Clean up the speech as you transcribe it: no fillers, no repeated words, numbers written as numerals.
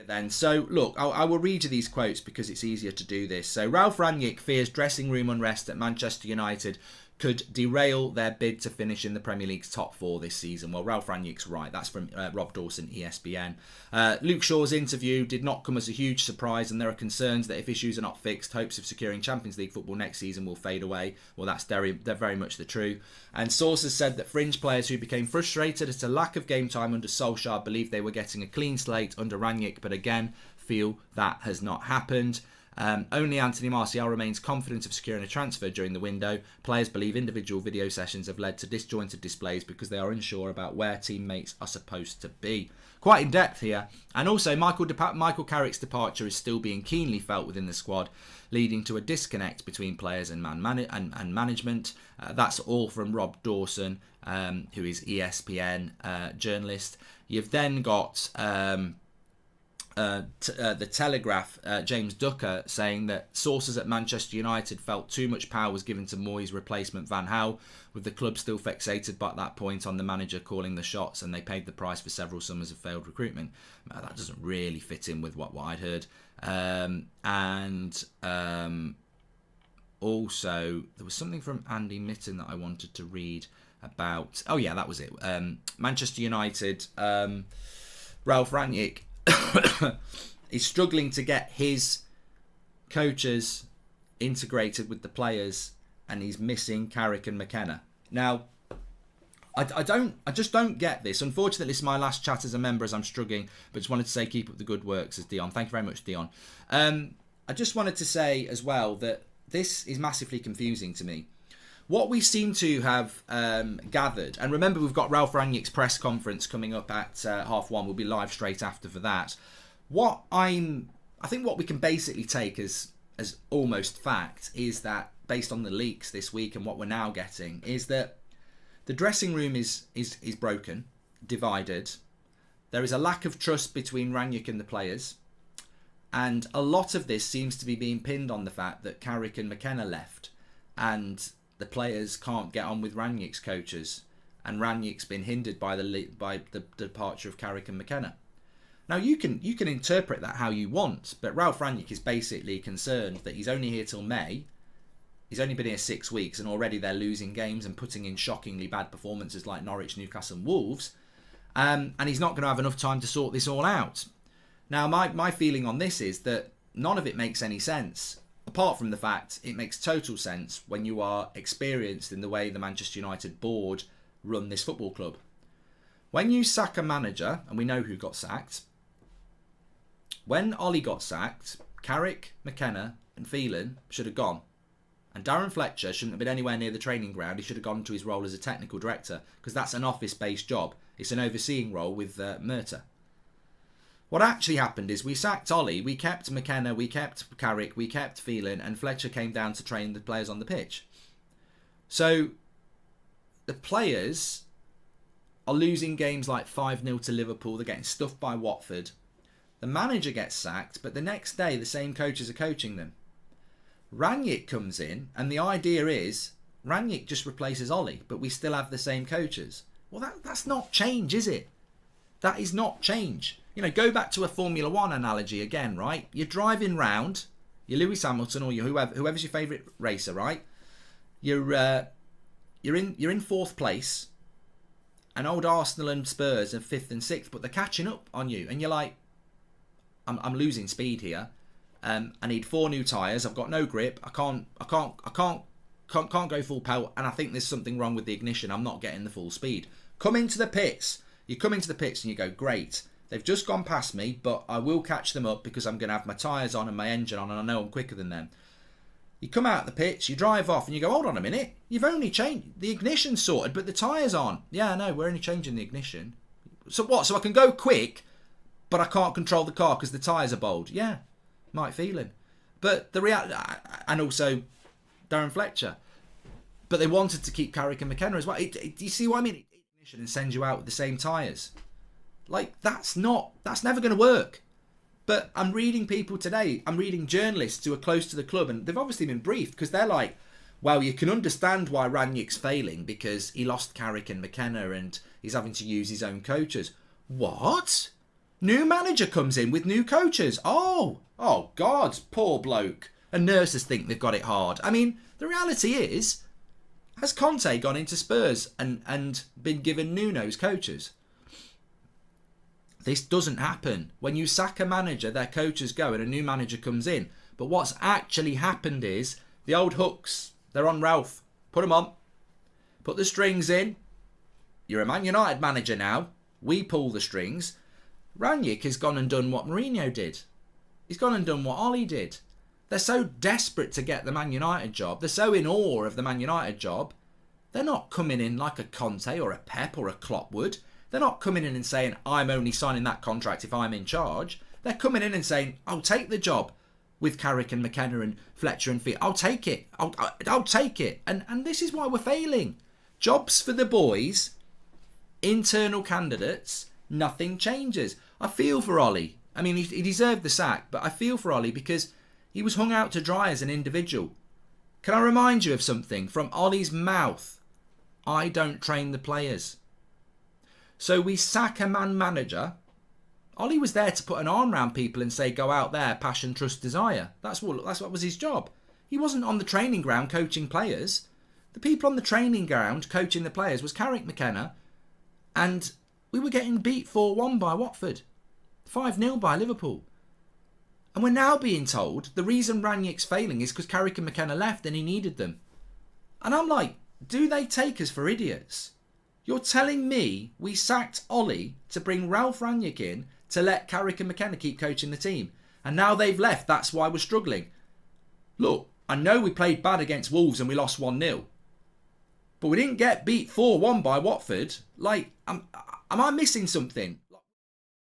Then, so look, I will read you these quotes because it's easier to do this. So Ralph Rangnick fears dressing room unrest at Manchester United could derail their bid to finish in the Premier League's top four this season. Well, Ralph Rangnick's right. That's from Rob Dawson, ESPN. Luke Shaw's interview did not come as a huge surprise, and there are concerns that if issues are not fixed, hopes of securing Champions League football next season will fade away. Well, that's very much the truth. And sources said that fringe players who became frustrated at a lack of game time under Solskjaer believed they were getting a clean slate under Rangnick, but again, feel that has not happened. Only Anthony Martial remains confident of securing a transfer during the window. Players believe individual video sessions have led to disjointed displays because they are unsure about where teammates are supposed to be. Quite in depth here. And also, Michael Carrick's departure is still being keenly felt within the squad, leading to a disconnect between players and management. That's all from Rob Dawson, who is ESPN journalist. You've then got the Telegraph, James Ducker, saying that sources at Manchester United felt too much power was given to Moyes' replacement Van Gaal, with the club still fixated by that point on the manager calling the shots, and they paid the price for several summers of failed recruitment. That doesn't really fit in with what I'd heard. Also, there was something from Andy Mitten that I wanted to read about. Oh yeah, that was it. Manchester United, Ralph Rangnick is struggling to get his coaches integrated with the players, and he's missing Carrick and McKenna. Now, I just don't get this. Unfortunately, this is my last chat as a member, as I'm struggling, but just wanted to say keep up the good work, says Dion. Thank you very much, Dion. I just wanted to say as well that this is massively confusing to me. What we seem to have gathered, and remember we've got Ralph Rangnick's press conference coming up at 1:30. We'll be live straight after for that. I think what we can basically take as almost fact is that, based on the leaks this week and what we're now getting, is that the dressing room is broken, divided. There is a lack of trust between Rangnick and the players, and a lot of this seems to be being pinned on the fact that Carrick and McKenna left, and the players can't get on with Rangnick's coaches, and Rangnick's been hindered by the departure of Carrick and McKenna. Now you can interpret that how you want, but Ralph Rangnick is basically concerned that he's only here till May. He's only been here 6 weeks, and already they're losing games and putting in shockingly bad performances like Norwich, Newcastle and Wolves, and he's not going to have enough time to sort this all out. Now my feeling on this is that none of it makes any sense. Apart from the fact it makes total sense when you are experienced in the way the Manchester United board run this football club. When you sack a manager, and we know who got sacked, when Ollie got sacked, Carrick, McKenna and Phelan should have gone. And Darren Fletcher shouldn't have been anywhere near the training ground. He should have gone to his role as a technical director, because that's an office-based job. It's an overseeing role with Murta. What actually happened is we sacked Ollie, we kept McKenna, we kept Carrick, we kept Phelan, and Fletcher came down to train the players on the pitch. So the players are losing games like 5-0 to Liverpool. They're getting stuffed by Watford. The manager gets sacked, but the next day the same coaches are coaching them. Rangnick comes in, and the idea is Rangnick just replaces Ollie, but we still have the same coaches. Well, that's not change, is it? That is not change. You know, go back to a Formula One analogy again, right? You're driving round, you're Lewis Hamilton or whoever's your favourite racer, right? You're in fourth place, and old Arsenal and Spurs are fifth and sixth, but they're catching up on you, and you're like, I'm losing speed here. I need 4 new tyres. I've got no grip. I can't go full pelt, and I think there's something wrong with the ignition. I'm not getting the full speed. Come into the pits. You come into the pits and you go, great. They've just gone past me, but I will catch them up because I'm going to have my tyres on and my engine on, and I know I'm quicker than them. You come out the pits, you drive off, and you go, hold on a minute. You've only changed the ignition sorted, but the tyres aren't. Yeah, no, we're only changing the ignition. So what? So I can go quick, but I can't control the car because the tyres are bald. Yeah, Mike Phelan. But the reality, and also Darren Fletcher. But they wanted to keep Carrick and McKenna as well. Do you see what I mean? Ignition and send you out with the same tyres. Like, that's never going to work. But I'm reading people today, I'm reading journalists who are close to the club, and they've obviously been briefed, because they're like, well, you can understand why Rangnick's failing because he lost Carrick and McKenna and he's having to use his own coaches. What? New manager comes in with new coaches. Oh God, poor bloke. And nurses think they've got it hard. I mean, the reality is, has Conte gone into Spurs and been given Nuno's coaches? This doesn't happen. When you sack a manager, their coaches go and a new manager comes in. But what's actually happened is the old hooks, they're on Ralph. Put them on. Put the strings in. You're a Man United manager now. We pull the strings. Rangnick has gone and done what Mourinho did. He's gone and done what Ollie did. They're so desperate to get the Man United job. They're so in awe of the Man United job. They're not coming in like a Conte or a Pep or a Klopp would. They're not coming in and saying, I'm only signing that contract if I'm in charge. They're coming in and saying, I'll take the job with Carrick and McKenna and Fletcher and Fee. I'll take it. I'll take it. And this is why we're failing. Jobs for the boys, internal candidates, nothing changes. I feel for Ollie. I mean, he deserved the sack, but I feel for Ollie because he was hung out to dry as an individual. Can I remind you of something from Ollie's mouth? I don't train the players. So we sack a manager. Ollie was there to put an arm around people and say, go out there, passion, trust, desire. That's what was his job. He wasn't on the training ground coaching players. The people on the training ground coaching the players was Carrick, McKenna, and we were getting beat 4-1 by Watford, 5-0 by Liverpool. And we're now being told the reason Rangnick's failing is because Carrick and McKenna left and he needed them. And I'm like, do they take us for idiots? You're telling me we sacked Ollie to bring Ralph Rangnick in to let Carrick and McKenna keep coaching the team. And now they've left, that's why we're struggling. Look, I know we played bad against Wolves and we lost 1-0. But we didn't get beat 4-1 by Watford. Like, am I missing something?